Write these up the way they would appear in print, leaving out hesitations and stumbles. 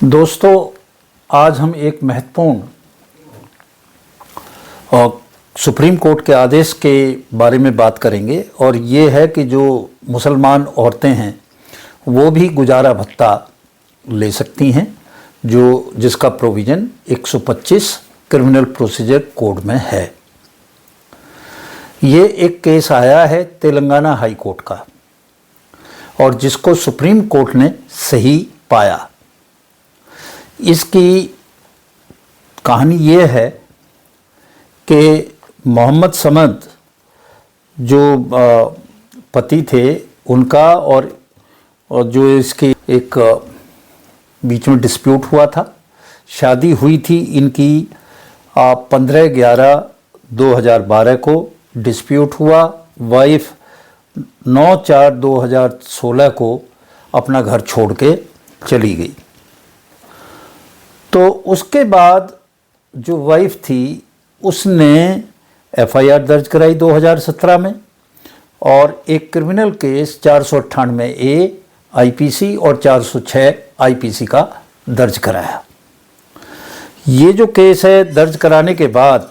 दोस्तों, आज हम एक महत्वपूर्ण और सुप्रीम कोर्ट के आदेश के बारे में बात करेंगे और ये है कि जो मुसलमान औरतें हैं वो भी गुजारा भत्ता ले सकती हैं, जो जिसका प्रोविज़न 125 क्रिमिनल प्रोसीजर कोड में है। ये एक केस आया है तेलंगाना हाई कोर्ट का और जिसको सुप्रीम कोर्ट ने सही पाया। इसकी कहानी ये है कि मोहम्मद समद जो पति थे उनका और जो इसके एक बीच में डिस्प्यूट हुआ था। शादी हुई थी इनकी 15/11/2012 को डिस्प्यूट हुआ। वाइफ 9/4/2016 को अपना घर छोड़ के चली गई। तो उसके बाद जो वाइफ थी उसने एफआईआर दर्ज कराई 2017 में और एक क्रिमिनल केस 498A आईपीसी और 406 आईपीसी का दर्ज कराया। ये जो केस है दर्ज कराने के बाद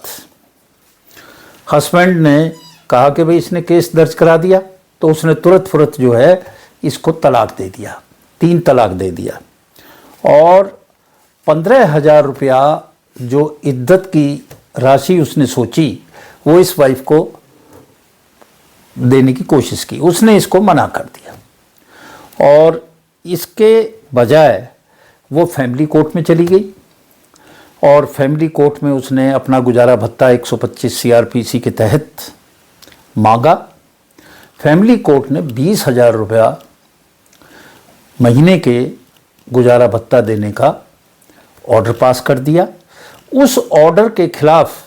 हस्बैंड ने कहा कि भाई इसने केस दर्ज करा दिया, तो उसने तुरंत फुरत जो है इसको तलाक दे दिया, 3 तलाक दे दिया और 15,000 रुपया जो इद्दत की राशि उसने सोची वो इस वाइफ को देने की कोशिश की। उसने इसको मना कर दिया और इसके बजाय वो फैमिली कोर्ट में चली गई और फैमिली कोर्ट में उसने अपना गुजारा भत्ता 125 सीआरपीसी के तहत मांगा। फैमिली कोर्ट ने 20,000 रुपया महीने के गुजारा भत्ता देने का ऑर्डर पास कर दिया। उस ऑर्डर के खिलाफ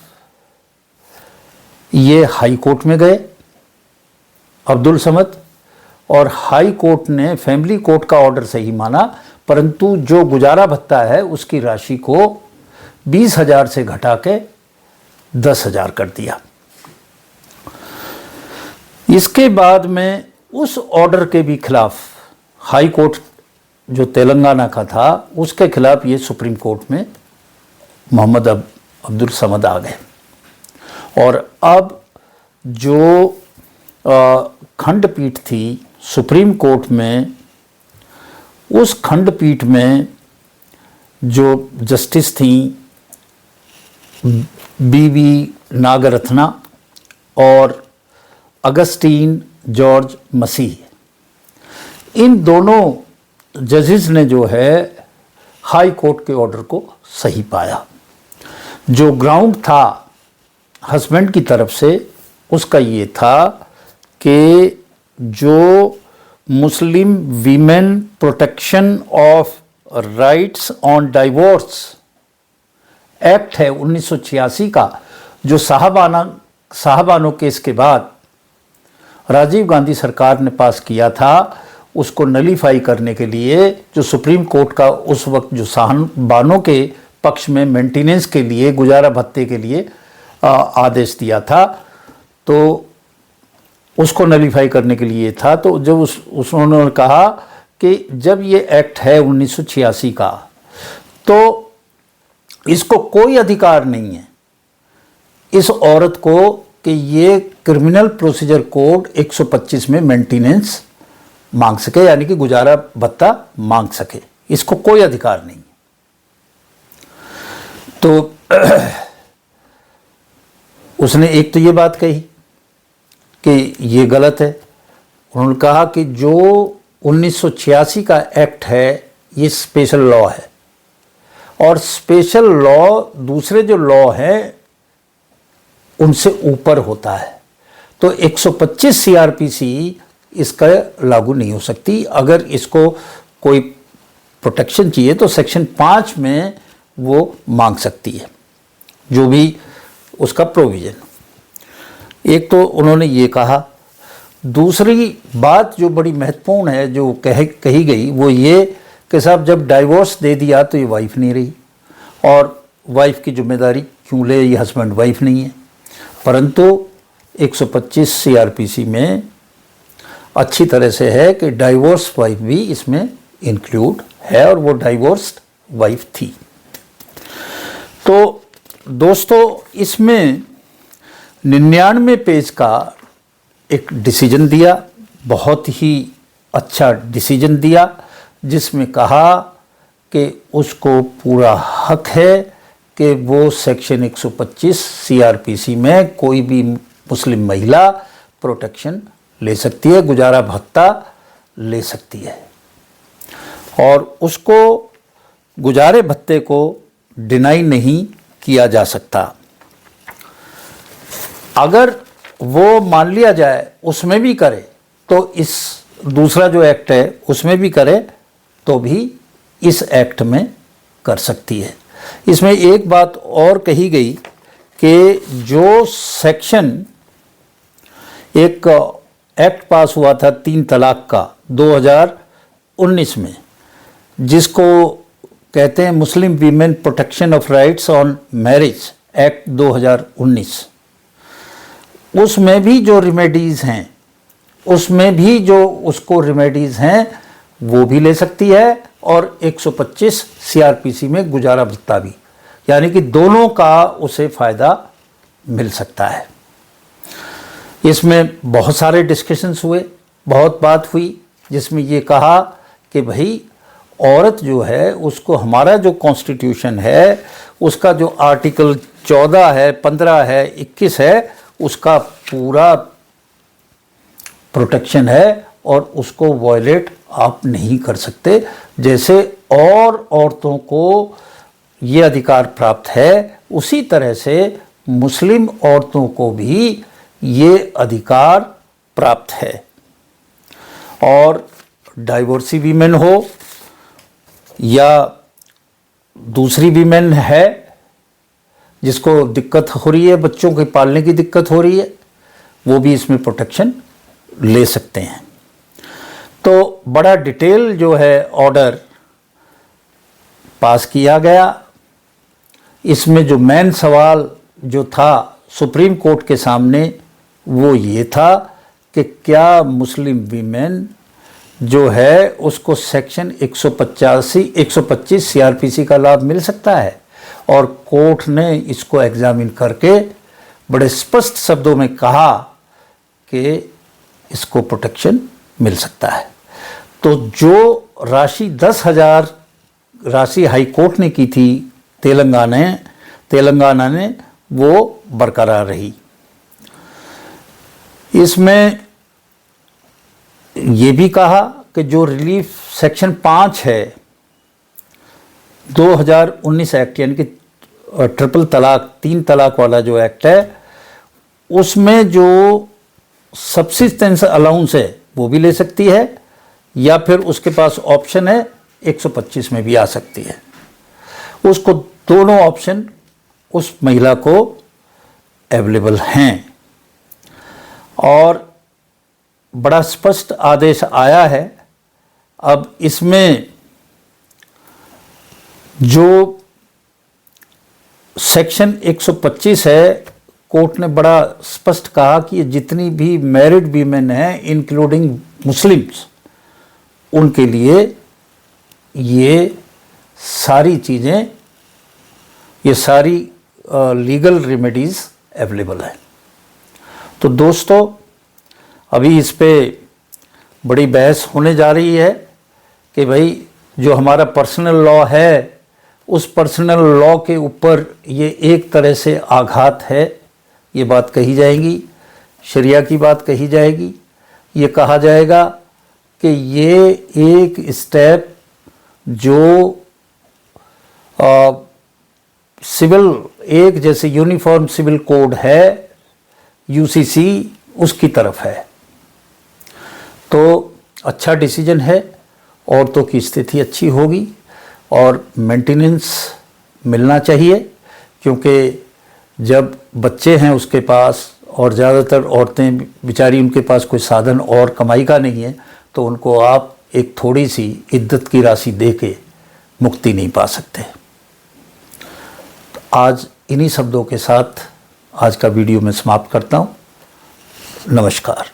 ये हाई कोर्ट में गए अब्दुल समद और हाई कोर्ट ने फैमिली कोर्ट का ऑर्डर सही माना, परंतु जो गुजारा भत्ता है उसकी राशि को 20,000 से घटा के 10,000 कर दिया। इसके बाद में उस ऑर्डर के भी खिलाफ हाई कोर्ट जो तेलंगाना का था उसके खिलाफ ये सुप्रीम कोर्ट में मोहम्मद अब्दुल समद आ गए और अब जो खंडपीठ थी सुप्रीम कोर्ट में, उस खंडपीठ में जो जस्टिस थी बीवी नागरत्ना और अगस्टीन जॉर्ज मसीह, इन दोनों जजेस ने जो है हाई कोर्ट के ऑर्डर को सही पाया। जो ग्राउंड था हस्बैंड की तरफ से उसका ये था कि जो मुस्लिम women protection of rights on divorce act है 1986 का, जो साहबानो केस के बाद राजीव गांधी सरकार ने पास किया था, उसको नलीफाई करने के लिए जो सुप्रीम कोर्ट का उस वक्त जो साहबानों के पक्ष में मेंटेनेंस के लिए गुजारा भत्ते के लिए आदेश दिया था, तो उसको नलीफाई करने के लिए था। तो जब उन्होंने कहा कि जब ये एक्ट है 1986 का, तो इसको कोई अधिकार नहीं है इस औरत को कि ये क्रिमिनल प्रोसीजर कोड 125 में मेंटेनेंस मांग सके, यानी कि गुजारा भत्ता मांग सके, इसको कोई अधिकार नहीं। तो उसने एक तो ये बात कही कि ये गलत है। उन्होंने कहा कि जो 1986 का एक्ट है ये स्पेशल लॉ है और स्पेशल लॉ दूसरे जो लॉ हैं उनसे ऊपर होता है, तो 125 सीआरपीसी इसका लागू नहीं हो सकती। अगर इसको कोई प्रोटेक्शन चाहिए तो सेक्शन 5 में वो मांग सकती है, जो भी उसका प्रोविज़न। एक तो उन्होंने ये कहा। दूसरी बात जो बड़ी महत्वपूर्ण है जो कही गई वो ये कि साहब जब डाइवोर्स दे दिया तो ये वाइफ नहीं रही और वाइफ की जिम्मेदारी क्यों ले, ये हस्बैंड वाइफ नहीं है। परंतु 125 सीआरपीसी में अच्छी तरह से है कि डाइवोर्स वाइफ भी इसमें इंक्लूड है और वो डाइवोर्स्ड वाइफ थी। तो दोस्तों, इसमें 99 पेज का एक डिसीजन दिया, बहुत ही अच्छा डिसीजन दिया, जिसमें कहा कि उसको पूरा हक है कि वो सेक्शन 125 सीआरपीसी में कोई भी मुस्लिम महिला प्रोटेक्शन ले सकती है, गुजारा भत्ता ले सकती है, और उसको गुजारे भत्ते को डिनाई नहीं किया जा सकता। अगर वो मान लिया जाए उसमें भी करे, तो इस दूसरा जो एक्ट है उसमें भी करे, तो भी इस एक्ट में कर सकती है। इसमें एक बात और कही गई कि जो सेक्शन, एक एक्ट पास हुआ था 3 तलाक का 2019 में, जिसको कहते हैं मुस्लिम women protection of rights on marriage act 2019, उसमें भी जो रेमेडीज़ हैं, उसमें भी जो उसको रेमेडीज़ हैं वो भी ले सकती है, और 125 सीआरपीसी में गुजारा भत्ता भी, यानी कि दोनों का उसे फ़ायदा मिल सकता है। इसमें बहुत सारे डिस्कशंस हुए, बहुत बात हुई, जिसमें ये कहा कि भाई औरत जो है उसको हमारा जो कॉन्स्टिट्यूशन है उसका जो आर्टिकल 14 है, 15 है, 21 है, उसका पूरा प्रोटेक्शन है और उसको वायलेट आप नहीं कर सकते। जैसे और औरतों को ये अधिकार प्राप्त है, उसी तरह से मुस्लिम औरतों को भी ये अधिकार प्राप्त है। और डाइवोर्सी वीमेन हो या दूसरी वीमेन है जिसको दिक्कत हो रही है, बच्चों के पालने की दिक्कत हो रही है, वो भी इसमें प्रोटेक्शन ले सकते हैं। तो बड़ा डिटेल जो है ऑर्डर पास किया गया। इसमें जो मेन सवाल जो था सुप्रीम कोर्ट के सामने वो ये था कि क्या मुस्लिम वीमेन जो है उसको सेक्शन 125 सीआरपीसी का लाभ मिल सकता है, और कोर्ट ने इसको एग्जामिन करके बड़े स्पष्ट शब्दों में कहा कि इसको प्रोटेक्शन मिल सकता है। तो जो राशि 10,000 राशि हाई कोर्ट ने की थी तेलंगाना ने वो बरकरार रही। इसमें ये भी कहा कि जो रिलीफ सेक्शन 5 है 2019 एक्ट, यानी कि ट्रिपल तलाक, 3 तलाक वाला जो एक्ट है, उसमें जो सब्सिस्टेंस अलाउंस है वो भी ले सकती है, या फिर उसके पास ऑप्शन है 125 में भी आ सकती है। उसको दोनों ऑप्शन उस महिला को अवेलेबल हैं, और बड़ा स्पष्ट आदेश आया है। अब इसमें जो सेक्शन 125 है, कोर्ट ने बड़ा स्पष्ट कहा कि ये जितनी भी मैरिड वीमेन हैं इंक्लूडिंग मुस्लिम्स, उनके लिए ये सारी चीज़ें, ये सारी लीगल रेमेडीज़ अवेलेबल है। तो दोस्तों, अभी इस पे बड़ी बहस होने जा रही है कि भाई जो हमारा पर्सनल लॉ है, उस पर्सनल लॉ के ऊपर ये एक तरह से आघात है, ये बात कही जाएगी, शरिया की बात कही जाएगी। ये कहा जाएगा कि ये एक स्टेप जो सिविल, एक जैसे यूनिफॉर्म सिविल कोड है यूसीसी, उसकी तरफ है। तो अच्छा डिसीजन है, औरतों की स्थिति अच्छी होगी और मेंटेनेंस मिलना चाहिए, क्योंकि जब बच्चे हैं उसके पास, और ज़्यादातर औरतें बेचारी, उनके पास कोई साधन और कमाई का नहीं है, तो उनको आप एक थोड़ी सी इद्दत की राशि दे के मुक्ति नहीं पा सकते। आज इन्हीं शब्दों के साथ आज का वीडियो मैं समाप्त करता हूँ। नमस्कार।